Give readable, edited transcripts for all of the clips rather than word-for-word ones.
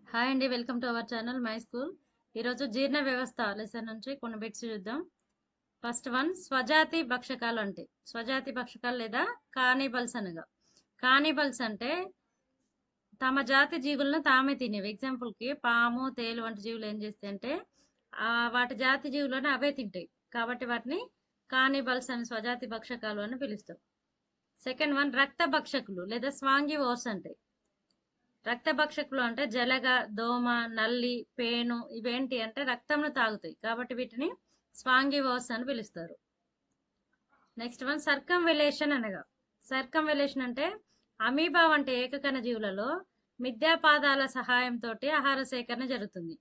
Hi అండి, welcome to our channel my school. ఈరోజు జీర్ణ వ్యవస్థ లెసన్ నుంచి కొన్ని బిట్స్ చూద్దాం. ఫస్ట్ వన్, స్వజాతి భక్షకాలు అంటే స్వజాతి భక్షకాలు లేదా కానిబల్స్ అనగా. కానిబల్స్ అంటే తమ జాతి జీవులను తామే తినేవి. ఎగ్జాంపుల్కి పాము, తేలు వంటి జీవులు ఏం చేస్తాయి అంటే వాటి జాతి జీవులను అవే తింటాయి. కాబట్టి వాటిని కానిబల్స్ అని, స్వజాతి భక్షకాలు అని పిలుస్తాం. సెకండ్ వన్, రక్త భక్షకులు లేదా స్వాంగి ఓర్స్ అంటే. రక్త భక్షకులు అంటే జలగ, దోమ, నల్లి, పేను ఇవేంటి అంటే రక్తంను తాగుతాయి. కాబట్టి వీటిని స్వాంగివోర్స్ అని పిలుస్తారు. నెక్స్ట్ వన్, సర్కంవెలేషన్ అనగా. సర్కంవెలేషన్ అంటే అమీబా వంటి ఏకకణ జీవులలో మిథ్యాపాదాల సహాయంతో ఆహార సేకరణ జరుగుతుంది.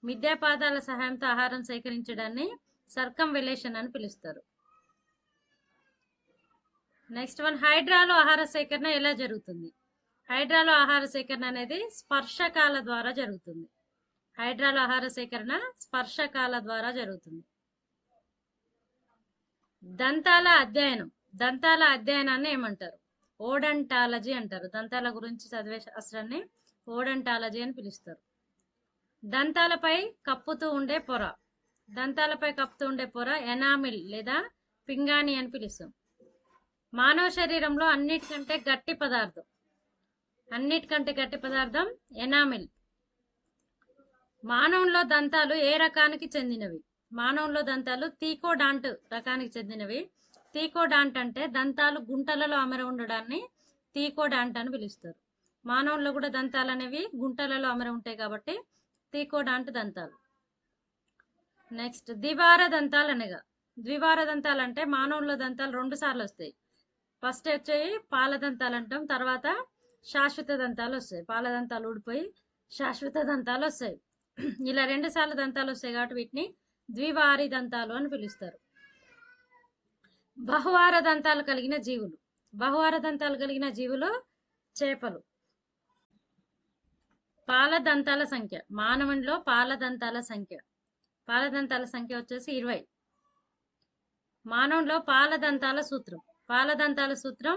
మిథ్యాపాదాల సహాయంతో ఆహారం సేకరించడాన్ని సర్కంవెలేషన్ అని పిలుస్తారు. నెక్స్ట్ వన్, హైడ్రాలో ఆహార సేకరణ ఎలా జరుగుతుంది? హైడ్రాలో ఆహార సేకరణ అనేది స్పర్శకాల ద్వారా జరుగుతుంది. హైడ్రాలో ఆహార సేకరణ స్పర్శకాల ద్వారా జరుగుతుంది. దంతాల అధ్యయనం. దంతాల అధ్యయనాన్ని ఏమంటారు? ఓడంటాలజీ అంటారు. దంతాల గురించి చదివే శాస్త్రాన్ని ఓడంటాలజీ అని పిలుస్తారు. దంతాలపై కప్పుతూ ఉండే పొర. దంతాలపై కప్పుతూ ఉండే పొర ఎనామిల్ లేదా పింగాణి అని పిలుస్తాం. మానవ శరీరంలో అన్నిటికంటే గట్టి పదార్థం ఎనామిల్. మానవుల్లో దంతాలు ఏ రకానికి చెందినవి? మానవుల్లో దంతాలు తీకోడాంట్ రకానికి చెందినవి. తీకోడాంట్ అంటే దంతాలు గుంటలలో అమర ఉండడాన్ని తీకోడాంట్ అని పిలుస్తారు. మానవుల్లో కూడా దంతాలు అనేవి గుంటలలో అమర ఉంటాయి కాబట్టి తీకోడాంట్ దంతాలు. నెక్స్ట్, ద్వివార దంతాలు అనగా. ద్వివార దంతాలు అంటే మానవుల్లో దంతాలు 2 సార్లు వస్తాయి. ఫస్ట్ వచ్చేవి పాల దంతాలు అంటాం, తర్వాత శాశ్వత దంతాలు వస్తాయి. పాల దంతాలు ఊడిపోయి శాశ్వత దంతాలు వస్తాయి. ఇలా 2 సార్లు దంతాలు వస్తాయి కాబట్టి వీటిని ద్వివారి దంతాలు అని పిలుస్తారు. బహువార దంతాలు కలిగిన జీవులు. బహువార దంతాలు కలిగిన జీవులు చేపలు. పాల దంతాల సంఖ్య. మానవునిలో పాల దంతాల సంఖ్య వచ్చేసి 20. మానవునిలో పాల దంతాల సూత్రం. పాల దంతాల సూత్రం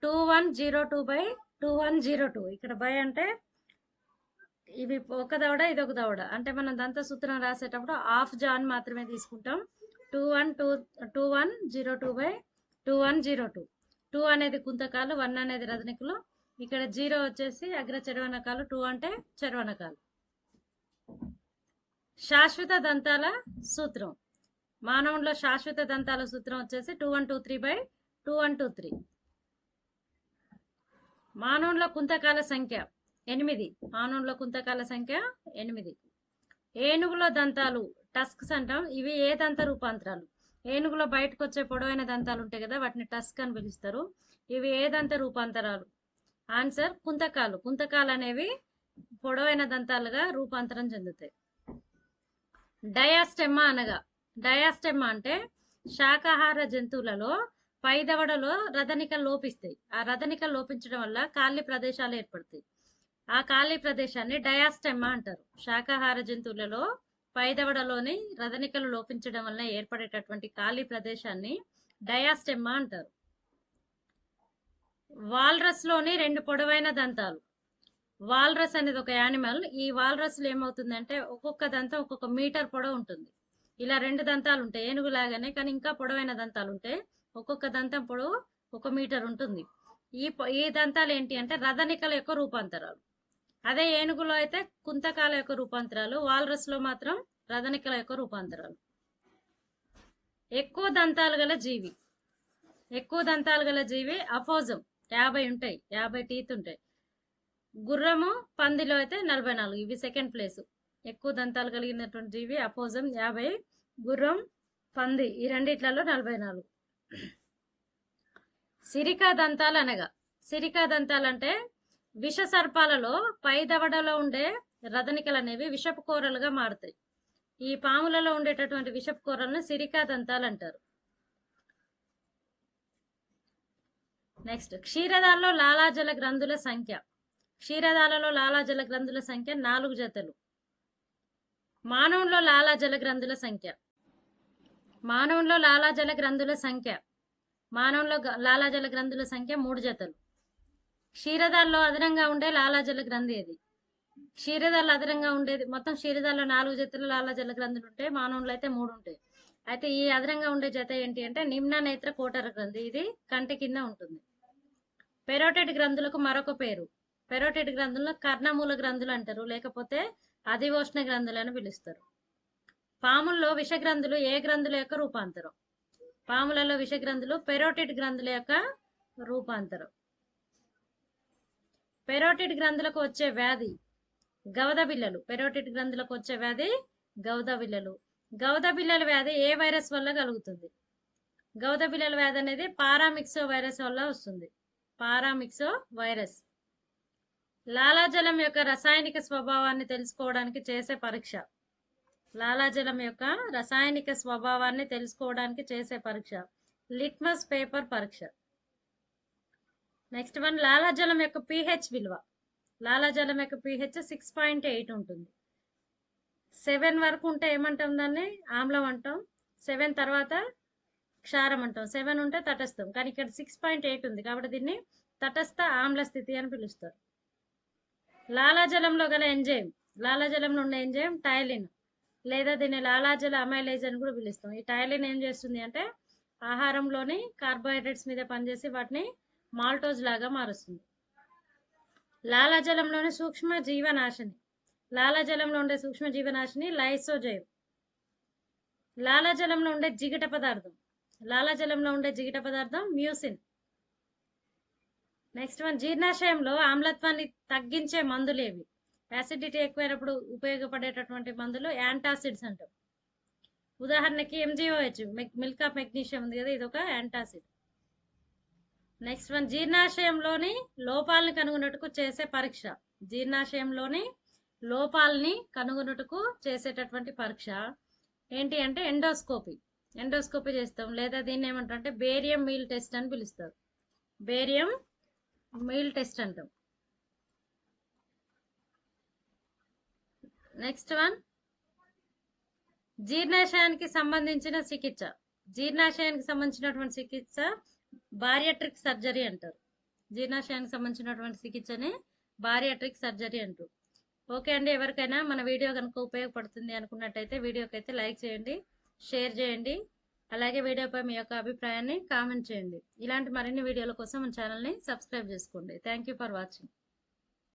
2102/2102. ఇక్కడ బై అంటే ఇవి ఒక దవడ, ఇది ఒక దవడ. అంటే మనం దంత సూత్రం రాసేటప్పుడు హాఫ్ జాన్ మాత్రమే తీసుకుంటాం. 2102/2102. 2 అనేది కుంతకాలు, 1 అనేది రజనికలు, ఇక్కడ 0 వచ్చేసి అగ్ర చర్వనకాలు, 2 అంటే చర్వనకాలు. శాశ్వత దంతాల సూత్రం. మానవుల్లో శాశ్వత దంతాల సూత్రం వచ్చేసి 2123/2123. మానవుల్లో కుంతకాల సంఖ్య 8. మానవుల్లో కుంతకాల సంఖ్య 8. ఏనుగులో దంతాలు టస్క్స్ అంటాం. ఇవి ఏ దంత రూపాంతరాలు? ఏనుగులో బయటకు వచ్చే పొడవైన దంతాలు ఉంటాయి కదా, వాటిని టస్క్ అని పిలుస్తారు. ఇవి ఏ దంత రూపాంతరాలు? ఆన్సర్ కుంతకాలు. కుంతకాలు అనేవి పొడవైన దంతాలుగా రూపాంతరం చెందుతాయి. డయాస్టెమ్మా అనగా. డయాస్టెమ్మా అంటే శాకాహార జంతువులలో పై దవడలో రథనికలు లోపిస్తాయి. ఆ రథనికలు లోపించడం వల్ల ఖాళీ ప్రదేశాలు ఏర్పడతాయి. ఆ ఖాళీ ప్రదేశాన్ని డయాస్టెమ్మా అంటారు. శాకాహార జంతువులలో పై దవడలోని రథనికలు లోపించడం వల్ల ఏర్పడేటటువంటి ఖాళీ ప్రదేశాన్ని డయాస్టెమ్మా అంటారు. వాల్రస్ లోని 2 పొడవైన దంతాలు. వాల్రస్ అనేది ఒక యానిమల్. ఈ వాల్రస్ లో ఏమవుతుందంటే ఒక్కొక్క దంతం ఒక్కొక్క మీటర్ పొడవు ఉంటుంది. ఇలా 2 దంతాలు ఉంటాయి ఏనుగు లాగానే, కానీ ఇంకా పొడవైన దంతాలు ఉంటాయి. ఒక్కొక్క దంతం పొడవు 1 మీటర్ ఉంటుంది. ఈ దంతాలు ఏంటి అంటే రథనికల యొక్క రూపాంతరాలు. అదే ఏనుగులో అయితే కుంతకాల యొక్క రూపాంతరాలు, వాల్రస్ లో మాత్రం రథనికల యొక్క రూపాంతరాలు. ఎక్కువ దంతాలు గల జీవి అపోజం. 50 ఉంటాయి, 50 టీత్ ఉంటాయి. గుర్రము, పందిలో అయితే 44. ఇవి సెకండ్ ప్లేస్. ఎక్కువ దంతాలు కలిగినటువంటి జీవి అపోజం 50, గుర్రం, పంది ఈ రెండిట్లలో 44. సిరికా దంతాలు అనగా. సిరికా దంతాలు అంటే విష సర్పాలలో పై దవడలో ఉండే రథనికలు అనేవి విషపు కూరలుగా మారుతాయి. ఈ పాములలో ఉండేటటువంటి విషపు కూరలను సిరికా దంతాలు అంటారు. నెక్స్ట్, క్షీరదాలలో లాలాజల గ్రంథుల సంఖ్య. క్షీరదాలలో లాలాజల గ్రంథుల సంఖ్య 4 జతలు. మానవుల్లో లాలాజల గ్రంథుల సంఖ్య. మానవుల్లో లాలాజల గ్రంథుల సంఖ్య 3 జతలు. క్షీరదాల్లో అదనంగా ఉండే లాలాజల గ్రంథి ఏది? క్షీరదాలు అదనంగా ఉండేది మొత్తం క్షీరదాల్లో 4 జతలు లాలాజల గ్రంథులు ఉంటాయి, మానవుల్లో అయితే 3 ఉంటాయి. అయితే ఈ అదనంగా ఉండే జత ఏంటి అంటే నిమ్న నేత్ర కోటర గ్రంథి, ఇది కంటి కింద ఉంటుంది. పెరోటిడ్ గ్రంథులకు మరొక పేరు, పెరోటిడ్ గ్రంథులను కర్ణమూల గ్రంథులు అంటారు, లేకపోతే అధివోష్ణ గ్రంథులు అని పిలుస్తారు. పాముల్లో విషగ్రంథులు ఏ గ్రంథుల యొక్క రూపాంతరం? పాములలో విషగ్రంథులు పెరోటిడ్ గ్రంథుల యొక్క రూపాంతరం. పెరోటిడ్ గ్రంథులకు వచ్చే వ్యాధి గవద బిళ్ళలు. పెరోటిడ్ గ్రంథులకు వచ్చే వ్యాధి గవద బిళ్ళలు. గవద బిళ్ళల వ్యాధి ఏ వైరస్ వల్ల కలుగుతుంది? గవద బిళ్ళల వ్యాధి అనేది పారామిక్సో వైరస్ వల్ల వస్తుంది, పారామిక్సో వైరస్. లాలాజలం యొక్క రసాయనిక స్వభావాన్ని తెలుసుకోవడానికి చేసే పరీక్ష, లాలాజలం యొక్క రసాయనిక స్వభావాన్ని తెలుసుకోవడానికి చేసే పరీక్ష లిట్మస్ పేపర్ పరీక్ష. నెక్స్ట్ వన్, లాలాజలం యొక్క pH విలువ. లాలాజలం యొక్క pH 6.8 ఉంటుంది. 7 వరకు ఉంటే ఏమంటాం? దాన్ని ఆమ్లం అంటాం. 7 తర్వాత క్షారం అంటాం. 7 ఉంటే తటస్థం, కానీ ఇక్కడ 6.8 ఉంది కాబట్టి దీన్ని తటస్థ ఆమ్ల స్థితి అని పిలుస్తారు. లాలాజలంలో గల ఎంజైమ్, లాలాజలంలో ఉన్న ఎంజైమ్ టైలిన్, లేదా దీన్ని లాలాజల అమైలేజ్ అని కూడా పిలుస్తాం. ఈ టైలిన్ ఏం చేస్తుంది అంటే ఆహారంలోని కార్బోహైడ్రేట్స్ మీద పనిచేసి వాటిని మాల్టోజ్ లాగా మారుస్తుంది. లాలాజలంలోని సూక్ష్మ జీవనాశిని, లాలాజలంలో ఉండే సూక్ష్మ జీవనాశిని లైసోజైమ్. లాలాజలంలో ఉండే జిగట పదార్థం, లాలాజలంలో ఉండే జిగట పదార్థం మ్యూసిన్. నెక్స్ట్ వన్, జీర్ణాశయంలో ఆమ్లత్వాన్ని తగ్గించే మందులు ఏవి? యాసిడిటీ ఎక్కువైనప్పుడు ఉపయోగపడేటటువంటి మందులు యాంటాసిడ్స్ అంటాం. ఉదాహరణకి MgOH, మిల్క్ ఆఫ్ మెగ్నీషియం ఉంది కదా, ఇది ఒక యాంటాసిడ్. నెక్స్ట్ వన్, జీర్ణాశయంలోని లోపాలని కనుగొన్నట్టుకు చేసే పరీక్ష, జీర్ణాశయంలోని లోపాలని కనుగొన్నట్టుకు చేసేటటువంటి పరీక్ష ఏంటి అంటే ఎండోస్కోపీ. ఎండోస్కోపీ చేస్తాం, లేదా దీన్ని ఏమంటారు అంటే బేరియం మీల్ టెస్ట్ అని పిలుస్తారు. బేరియం మీల్ టెస్ట్ అంటాం. నెక్స్ట్ వన్, జీర్ణాశయానికి సంబంధించిన చికిత్స, జీర్ణాశయానికి సంబంధించినటువంటి చికిత్స బారియాట్రిక్ సర్జరీ అంటారు. జీర్ణాశయానికి సంబంధించినటువంటి చికిత్సని బారియాట్రిక్ సర్జరీ అంటారు. ఓకే అండి, ఎవరికైనా మన వీడియో కనుక ఉపయోగపడుతుంది అనుకున్నట్టయితే వీడియోకి అయితే లైక్ చేయండి, షేర్ చేయండి, అలాగే వీడియోపై మీ యొక్క అభిప్రాయాన్ని కామెంట్ చేయండి. ఇలాంటి మరిన్ని వీడియోల కోసం మన ఛానల్ని సబ్స్క్రైబ్ చేసుకోండి. Thank you for watching.